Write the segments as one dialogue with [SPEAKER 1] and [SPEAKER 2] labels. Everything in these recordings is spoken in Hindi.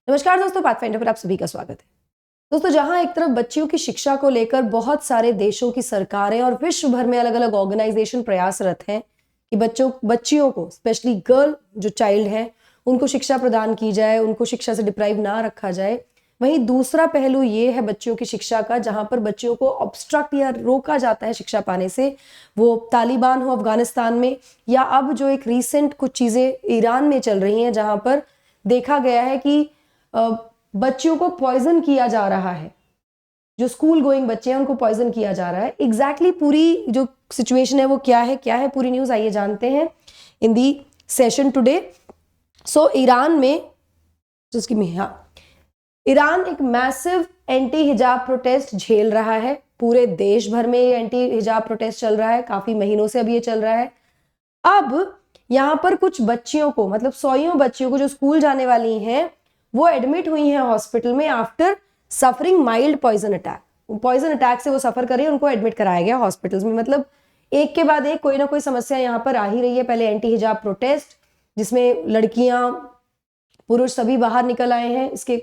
[SPEAKER 1] नमस्कार दोस्तों, पाथफाइंडर पर आप सभी का स्वागत है। दोस्तों, जहां एक तरफ बच्चियों की शिक्षा को लेकर बहुत सारे देशों की सरकारें और विश्व भर में अलग अलग ऑर्गेनाइजेशन प्रयासरत हैं कि बच्चियों को स्पेशली गर्ल जो चाइल्ड है उनको शिक्षा प्रदान की जाए, उनको शिक्षा से डिप्राइव ना रखा जाए। वहीं दूसरा पहलू ये है बच्चियों की शिक्षा का, जहां पर बच्चियों को ऑब्स्ट्रक्ट या रोका जाता है शिक्षा पाने से। वो तालिबान हो अफगानिस्तान में, या अब जो एक रिसेंट कुछ चीजें ईरान में चल रही हैं, जहां पर देखा गया है कि बच्चियों को पॉइजन किया जा रहा है। जो स्कूल गोइंग बच्चे हैं उनको पॉइजन किया जा रहा है। एग्जैक्टली पूरी जो सिचुएशन है वो क्या है पूरी न्यूज, आइए जानते हैं in the session today. So Iran में ईरान एक मैसिव एंटी हिजाब प्रोटेस्ट झेल रहा है। पूरे देश भर में एंटी हिजाब प्रोटेस्ट चल रहा है, काफी महीनों से अब ये चल रहा है। अब यहां पर कुछ बच्चियों को, मतलब सौयों बच्चियों को जो स्कूल जाने वाली हैं, वो एडमिट हुई हैं हॉस्पिटल में after suffering mild poison attack. Poison attack से वो सफर कर रही है, उनको एडमिट कराया गया हॉस्पिटल्स में। मतलब एक के बाद एक कोई ना कोई समस्या यहाँ पर आ ही रही है। पहले एंटी हिजाब प्रोटेस्ट, जिसमें लड़कियां पुरुष सभी बाहर निकल आए हैं। इसके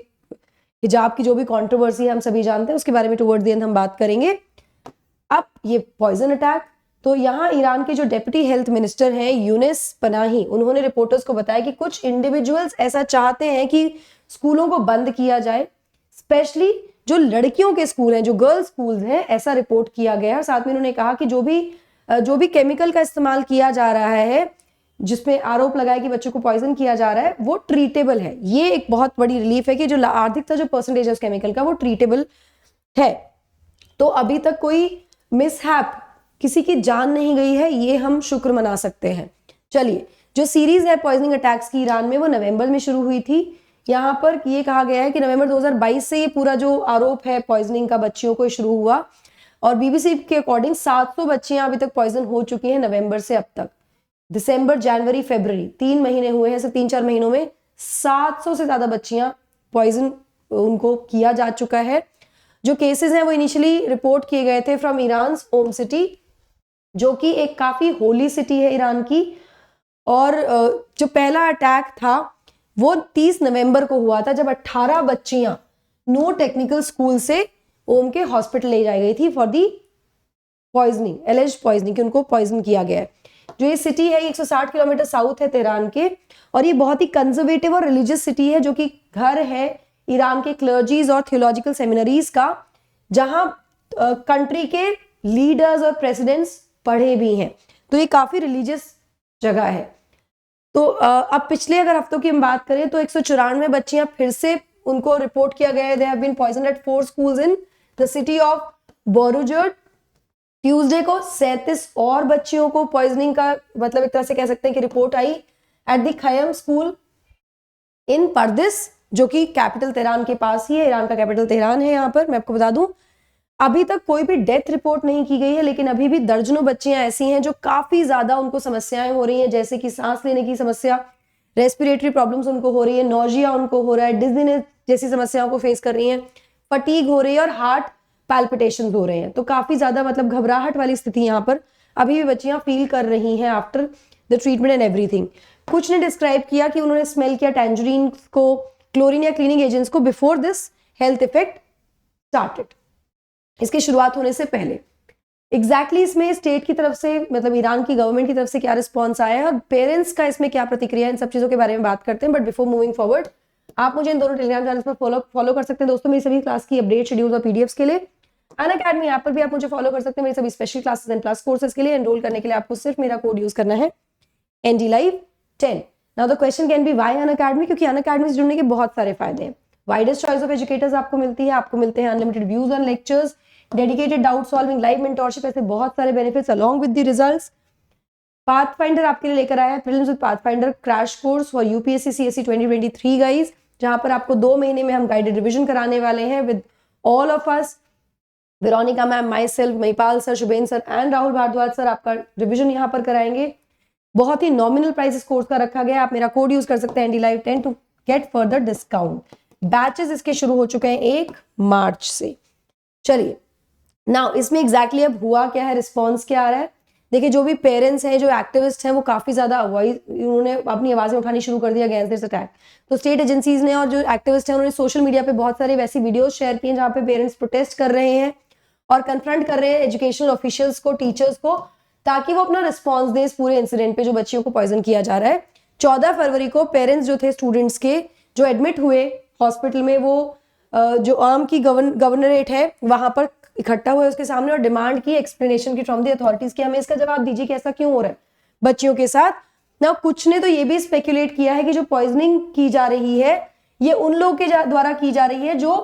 [SPEAKER 1] हिजाब की जो भी कंट्रोवर्सी है हम सभी जानते हैं, उसके बारे में टुवर्ड द एंड हम बात करेंगे। अब ये पॉइजन अटैक, तो यहाँ ईरान के जो डेप्यूटी हेल्थ मिनिस्टर हैं यूनिस पनाही, उन्होंने रिपोर्टर्स को बताया कि कुछ इंडिविजुअल्स ऐसा चाहते हैं कि स्कूलों को बंद किया जाए, स्पेशली जो लड़कियों के स्कूल हैं, जो गर्ल्स स्कूल हैं, ऐसा रिपोर्ट किया गया। साथ में उन्होंने कहा कि जो भी केमिकल का इस्तेमाल किया जा रहा है, जिसमें आरोप लगाया कि बच्चों को पॉइजन किया जा रहा है, वो ट्रीटेबल है। ये एक बहुत बड़ी रिलीफ है कि जो अधिकतर जो परसेंटेज है उस केमिकल का वो ट्रीटेबल है। तो अभी तक कोई मिसहैप, किसी की जान नहीं गई है, ये हम शुक्र मना सकते हैं। चलिए, जो सीरीज है पॉइजनिंग अटैक्स की ईरान में, वो नवंबर में शुरू हुई थी। यहाँ पर ये कहा गया है कि नवंबर 2022 से ये पूरा जो आरोप है पॉइजनिंग का बच्चियों को शुरू हुआ, और बीबीसी के अकॉर्डिंग 700 बच्चियां अभी तक पॉइजन हो चुकी हैं नवंबर से अब तक। दिसंबर, जनवरी, फरवरी 3 महीने हुए हैं, सिर्फ 3-4 महीनों में 700 से ज्यादा बच्चियां पॉइजन उनको किया जा चुका है। जो केसेस हैं वो इनिशियली रिपोर्ट किए गए थे फ्रॉम ईरान ओम सिटी, जो कि एक काफी होली सिटी है ईरान की। और जो पहला अटैक था वो 30 नवंबर को हुआ था, जब 18 बच्चियां नो टेक्निकल स्कूल से ओम के हॉस्पिटल ले जाई गई थी फॉर दी पॉइजनिंग, एलिज्ड पॉइजनिंग, कि उनको पॉइजन किया गया है। जो ये सिटी है 160 किलोमीटर साउथ है तेहरान के, और ये बहुत ही कंजर्वेटिव और रिलीजियस सिटी है, जो कि घर है ईरान के क्लर्जीज और थियोलॉजिकल सेमिनरीज का, जहां कंट्री के लीडर्स और प्रेसिडेंट्स पढ़े भी हैं। तो ये काफी रिलीजियस जगह है। तो अब पिछले अगर हफ्तों की हम बात करें तो 194 बच्चियां फिर से उनको रिपोर्ट किया गया है, they have been poisoned at 4 schools in the city of Borujerd. Tuesday को 37 और बच्चियों को पॉइजनिंग का, मतलब एक तरह से कह सकते हैं कि रिपोर्ट आई at the Khayyam school in Pardis, जो कि कैपिटल तेहरान के पास ही है। ईरान का कैपिटल तेहरान है। यहाँ पर मैं आपको बता दूं, अभी तक कोई भी डेथ रिपोर्ट नहीं की गई है, लेकिन अभी भी दर्जनों बच्चियां ऐसी हैं जो काफी ज्यादा उनको समस्याएं हो रही हैं, जैसे कि सांस लेने की समस्या, रेस्पिरेटरी प्रॉब्लम्स उनको हो रही है, नोजिया उनको हो रहा है, डिजीनेस जैसी समस्याओं को फेस कर रही हैं, फटीग हो रही है और हार्ट पैल्पिटेशन हो रहे हैं। तो काफी ज्यादा मतलब घबराहट वाली स्थिति यहाँ पर अभी भी बच्चियां फील कर रही हैं after the treatment and everything. कुछ ने डिस्क्राइब किया कि उन्होंने स्मेल किया टैंजरीन को, क्लोरीन या क्लीनिंग एजेंट्स को before this health effect started, इसकी शुरुआत होने से पहले। एग्जैक्टली इसमें स्टेट की तरफ से, मतलब ईरान की गवर्नमेंट की तरफ से क्या रिस्पॉन्स आया है और पेरेंट्स का इसमें क्या प्रतिक्रिया है, इन सब चीजों के बारे में बात करते हैं। बट बिफोर मूविंग फॉरवर्ड, आप मुझे इन दोनों टेलीग्राम चैनल पर फॉलो कर सकते हैं दोस्तों, मेरी सभी क्लास की अपडेट, शेड्यूल और पीडीएफ्स के लिए। अनअकैडमी ऐप पर भी आप मुझे फॉलो कर सकते हैं मेरी सभी special classes and plus courses के लिए। एनरोल करने के लिए आपको सिर्फ मेरा कोड यूज करना है, NDLive10। Now the question can be why Unacademy, क्योंकि अनअकैडमी से जुड़ने के बहुत सारे फायदे हैं। वाइडेस्ट चॉइस ऑफ एजुकेटर्स आपको मिलती है, आपको मिलते हैं unlimited views on lectures, dedicated doubt solving, live mentorship, ऐसे बहुत सारे benefits along with the results. Pathfinder आपके लिए लेकर आया है prelims with pathfinder crash course for UPSC CSE 2023 guys, जहां पर आपको 2 महीने में हम गाइडेड रिवीजन कराने वाले हैं with all of us, Veronica ma'am, myself, Mahipal sir, Shubhen sir and Rahul Bhardwaj sir. आपका रिवीजन यहाँ पर कराएंगे। बहुत ही नॉमिनल प्राइस इस कोर्स का रखा गया। आप मेरा कोड यूज कर सकते हैं NDLive10 to get further discount. Batches इसके शुरू हो चुके हैं 1 मार्च से। चलिए, नाउ इसमें एग्जैक्टली अब हुआ क्या है, रिस्पॉन्स क्या आ रहा है। देखिए जो भी पेरेंट्स हैं, जो एक्टिविस्ट हैं, वो काफी ज्यादा उन्होंने अपनी आवाजें उठानी शुरू कर दिया अगेंस्ट दिस अटैक। तो स्टेट एजेंसीज ने और जो एक्टिविस्ट हैं उन्होंने सोशल मीडिया पे बहुत सारे वैसी वीडियोस शेयर किए जहां पे पेरेंट्स प्रोटेस्ट कर रहे हैं और कन्फ्रंट कर रहे हैं एजुकेशनल ऑफिशियल्स को, टीचर्स को, ताकि वो अपना रिस्पॉन्स दे इस पूरे इंसिडेंट पे जो बच्चियों को पॉइजन किया जा रहा है। 14 फरवरी को पेरेंट्स जो थे स्टूडेंट्स के, जो एडमिट हुए हॉस्पिटल में, वो जो आर्म की गवर्नरेट है वहां पर इकट्ठा हुए उसके सामने और डिमांड की एक्सप्लेनेशन की फ्रॉम द अथॉरिटीज कि हमें इसका जवाब दीजिए कि ऐसा क्यों हो रहा है बच्चियों के साथ ना। कुछ ने तो ये भी स्पेकुलेट किया है कि जो पॉइजनिंग की जा रही है ये उन लोगों के द्वारा की जा रही है जो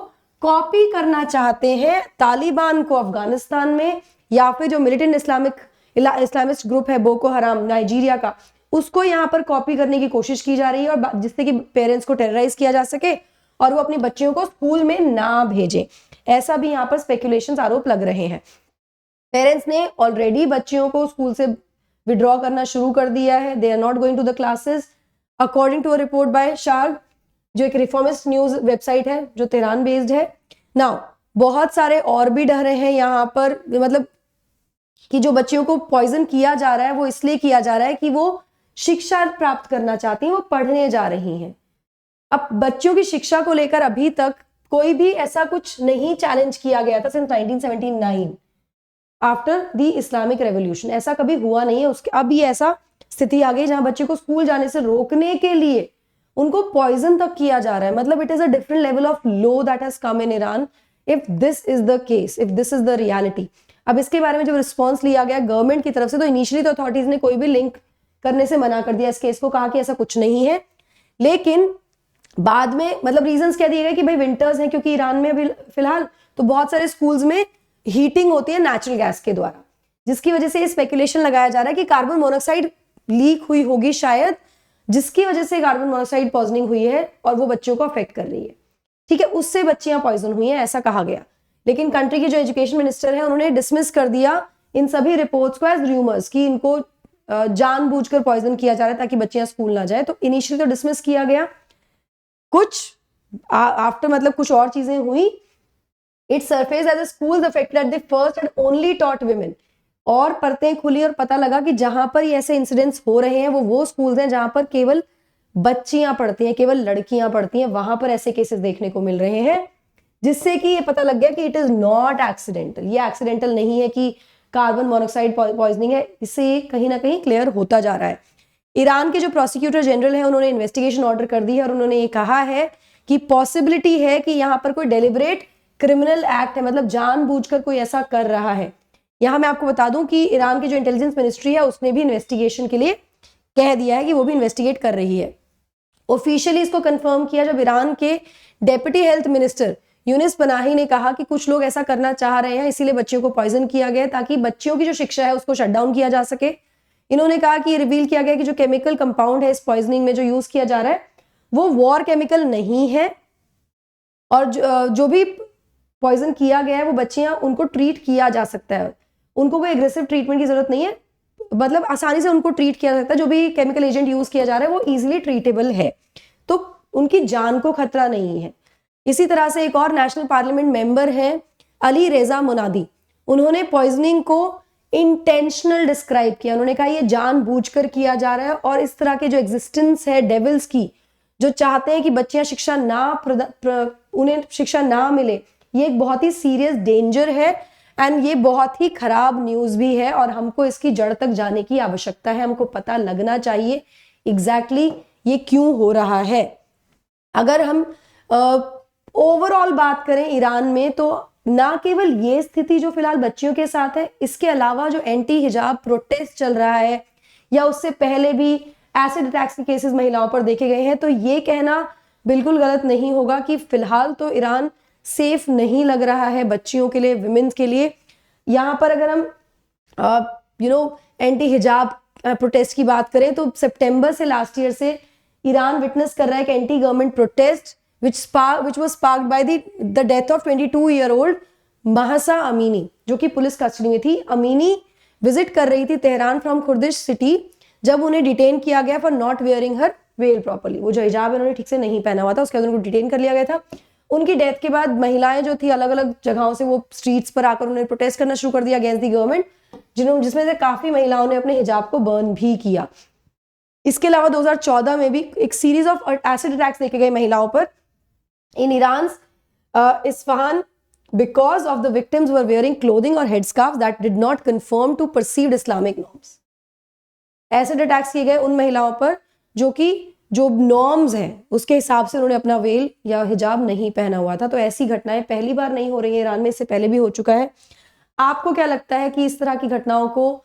[SPEAKER 1] कॉपी करना चाहते हैं तालिबान को अफगानिस्तान में, या फिर जो मिलिटेंट इस्लामिस्ट ग्रुप है बोको हराम नाइजीरिया का, उसको यहाँ पर कॉपी करने की कोशिश की जा रही है और जिससे कि पेरेंट्स को टेरराइज किया जा सके और वो अपनी बच्चियों को स्कूल में ना भेजें। ऐसा भी यहाँ पर स्पेकुलेशंस, आरोप लग रहे हैं। पेरेंट्स ने ऑलरेडी बच्चियों को स्कूल से विड्रॉ करना शुरू कर दिया है। They are not going to the classes according to a report by Shargh, जो एक रिफॉर्मिस्ट न्यूज वेबसाइट है जो तेहरान बेस्ड है। नाउ बहुत सारे और भी डर रहे हैं यहाँ पर, मतलब कि जो बच्चियों को पॉइजन किया जा रहा है वो इसलिए किया जा रहा है कि वो शिक्षा प्राप्त करना चाहती हैं, वो पढ़ने जा रही हैं। अब बच्चों की शिक्षा को लेकर अभी तक कोई भी ऐसा कुछ नहीं चैलेंज किया गया था since 1979 after the Islamic revolution, ऐसा कभी हुआ नहीं है। उसके अब ये ऐसा स्थिति आ गई जहां बच्चे को स्कूल जाने से रोकने के लिए उनको पॉइजन तक किया जा रहा है। मतलब it is a different level of law that has come in Iran if this is the case, if this is the reality. अब इसके बारे में जब रिस्पॉन्स लिया गया गवर्नमेंट की तरफ से, तो इनिशियली तो अथॉरिटीज ने कोई भी लिंक करने से मना कर दिया इस केस को, कहा कि ऐसा कुछ नहीं है। लेकिन बाद में मतलब रीजंस क्या दिए गए कि भाई विंटर्स हैं, क्योंकि ईरान में अभी फिलहाल तो बहुत सारे स्कूल्स में हीटिंग होती है नेचुरल गैस के द्वारा, जिसकी वजह से ये स्पेकुलेशन लगाया जा रहा है कि कार्बन मोनोऑक्साइड लीक हुई होगी शायद, जिसकी वजह से कार्बन मोनोऑक्साइड पॉइजनिंग हुई है और वो बच्चों को अफेक्ट कर रही है। ठीक है, उससे बच्चियां पॉइजन हुई हैं ऐसा कहा गया। लेकिन कंट्री की जो एजुकेशन मिनिस्टर है उन्होंने डिसमिस कर दिया इन सभी रिपोर्ट्स को एज र्यूमर्स कि इनको जानबूझकर पॉइजन किया जा रहा है ताकि बच्चियां स्कूल ना जाए। तो इनिशियली तो डिसमिस किया गया, कुछ आफ्टर मतलब कुछ और चीजें हुई। It surface as schools affected at the first and only taught women, और परतें खुली और पता लगा कि जहां पर ये ऐसे इंसिडेंट्स हो रहे हैं वो स्कूल्स हैं जहां पर केवल बच्चियां पढ़ती हैं, केवल लड़कियां पढ़ती हैं, वहां पर ऐसे केसेस देखने को मिल रहे हैं, जिससे कि ये पता लग गया कि इट इज नॉट एक्सीडेंटल, ये एक्सीडेंटल नहीं है कि कार्बन मोनोऑक्साइड पॉइजनिंग है। इससे कहीं ना कहीं क्लियर होता जा रहा है। ईरान के जो प्रोसिक्यूटर जनरल है उन्होंने इन्वेस्टिगेशन ऑर्डर कर दी है और उन्होंने ये कहा है कि पॉसिबिलिटी है कि यहाँ पर कोई डेलिबरेट क्रिमिनल एक्ट है, मतलब जानबूझकर कोई ऐसा कर रहा है। यहाँ मैं आपको बता दूं कि ईरान की जो इंटेलिजेंस मिनिस्ट्री है उसने भी इन्वेस्टिगेशन के लिए कह दिया है कि वो भी इन्वेस्टिगेट कर रही है। ऑफिशियली इसको कंफर्म किया जब ईरान के deputy health minister Younes Panahi ने कहा कि कुछ लोग ऐसा करना चाह रहे हैं, इसीलिए बच्चियों को पॉइजन किया गया ताकि बच्चियों की जो शिक्षा है उसको शट डाउन किया जा सके। इन्होंने कहा कि रिवील किया गया कि जो केमिकल कंपाउंड है इस पॉइजनिंग में जो यूज किया जा रहा है वो वॉर केमिकल नहीं है, और जो भी पॉइजन किया गया है वो बच्चियां उनको ट्रीट किया जा सकता है, उनको कोई एग्रेसिव ट्रीटमेंट की जरूरत नहीं है, मतलब आसानी से उनको ट्रीट किया जा सकता है। जो भी केमिकल एजेंट यूज किया जा रहा है वो इजीली ट्रीटेबल है, तो उनकी जान को खतरा नहीं है। इसी तरह से एक और नेशनल पार्लियामेंट मेंबर हैं अली रेजा मुनादी, उन्होंने पॉइजनिंग को इंटेंशनल डिस्क्राइब किया। उन्होंने कहा ये जानबूझकर किया जा रहा है और इस तरह के जो एग्जिस्टेंस है डेविल्स की, जो चाहते हैं कि बच्चियां शिक्षा उन्हें शिक्षा ना मिले, ये एक बहुत ही सीरियस डेंजर है एंड ये बहुत ही खराब न्यूज भी है और हमको इसकी जड़ तक जाने की आवश्यकता है। हमको पता लगना चाहिए एग्जैक्टली ये क्यों हो रहा है। अगर हम ओवरऑल बात करें ईरान में, तो ना केवल ये स्थिति जो फिलहाल बच्चियों के साथ है, इसके अलावा जो एंटी हिजाब प्रोटेस्ट चल रहा है या उससे पहले भी एसिड अटैक्स के केसेस महिलाओं पर देखे गए हैं, तो ये कहना बिल्कुल गलत नहीं होगा कि फिलहाल तो ईरान सेफ नहीं लग रहा है बच्चियों के लिए, विमेन्स के लिए। यहाँ पर अगर हम एंटी हिजाब प्रोटेस्ट की बात करें तो सितंबर से लास्ट ईयर से ईरान विटनेस कर रहा है कि anti government protest which was sparked by the death of 22-year-old Mahsa Amini, जो कि पुलिस कस्टडी में थी। अमीनी विजिट कर रही थी तेहरान फ्रॉम खुर्दिश सिटी जब उन्हें डिटेन किया गया for not wearing her well properly. वो जो हिजाब उन्होंने ठीक से नहीं पहना हुआ था, उसके बाद उनको डिटेन कर लिया गया था। उनकी डेथ के बाद महिलाएं जो थी अलग अलग जगहों से वो स्ट्रीट्स पर आकर उन्होंने प्रोटेस्ट करना शुरू कर दिया अगेंस्ट दी गवर्नमेंट। जिसमें से काफी महिलाओं ने अपने हिजाब को बर्न भी किया। इसके अलावा 2014 में भी एक सीरीज ऑफ एसिड अटैक्स देखे गए महिलाओं पर in Iran Isfahan because of the victims were wearing clothing or headscarves that did not conform to perceived Islamic norms। Acid attacks किए गए उन महिलाओं पर जो नॉर्म्स हैं उसके हिसाब से उन्होंने अपना वेल या हिजाब नहीं पहना हुआ था। तो ऐसी घटनाएं पहली बार नहीं हो रही है ईरान में, इससे पहले भी हो चुका है। आपको क्या लगता है कि इस तरह की घटनाओं को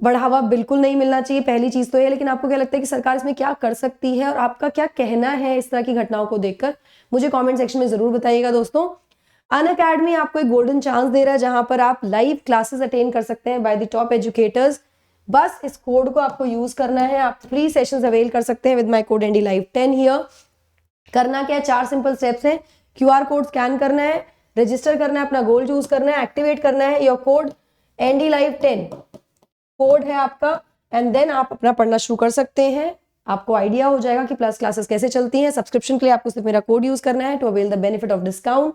[SPEAKER 1] बढ़ावा बिल्कुल नहीं मिलना चाहिए, पहली चीज तो ये, लेकिन आपको क्या लगता है कि सरकार इसमें क्या कर सकती है और आपका क्या कहना है इस तरह की घटनाओं को देखकर, मुझे कमेंट सेक्शन में जरूर बताइएगा। दोस्तों, अनअकैडमी आपको एक गोल्डन चांस दे रहा है जहां पर आप लाइव क्लासेस अटेंड कर सकते हैं बाय द टॉप एजुकेटर्स। बस इस कोड को आपको यूज करना है, आप फ्री सेशंस अवेल कर सकते हैं with my code NDLive10 here. करना क्या है, 4 सिंपल स्टेप्स हैं। QR कोड स्कैन करना है, रजिस्टर करना है, अपना गोल चूज करना है, एक्टिवेट करना है। योर कोड NDLive10 कोड है आपका, एंड देन आप अपना पढ़ना शुरू कर सकते हैं। आपको आइडिया हो जाएगा कि प्लस क्लासेस कैसे चलती हैं। सब्सक्रिप्शन के लिए आपको सिर्फ मेरा कोड यूज करना है to avail the benefit of discount.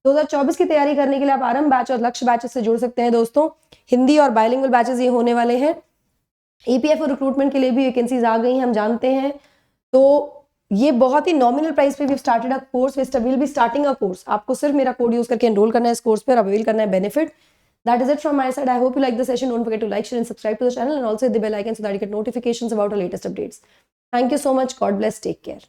[SPEAKER 1] 2024 की तैयारी करने के लिए आप आरंभ बैच और लक्ष्य बैचेस से जुड़ सकते हैं। दोस्तों, हिंदी और बाइलिंगुअल बैचेस ये होने वाले हैं। EPF और रिक्रूटमेंट के लिए भी वैकेंसीज आ गई हैं, हम जानते हैं। तो ये बहुत ही नॉमिनल प्राइस पे we started a course, will be starting a course. आपको सिर्फ मेरा कोड यूज करके एनरोल करना है इस कोर्स पर, अवेल करना है benefit. That is it from my side. I hope you like the session. Don't forget to like, share and subscribe to the channel, and also hit the bell icon so that you get notifications about our latest updates. Thank you so much. God bless. Take care.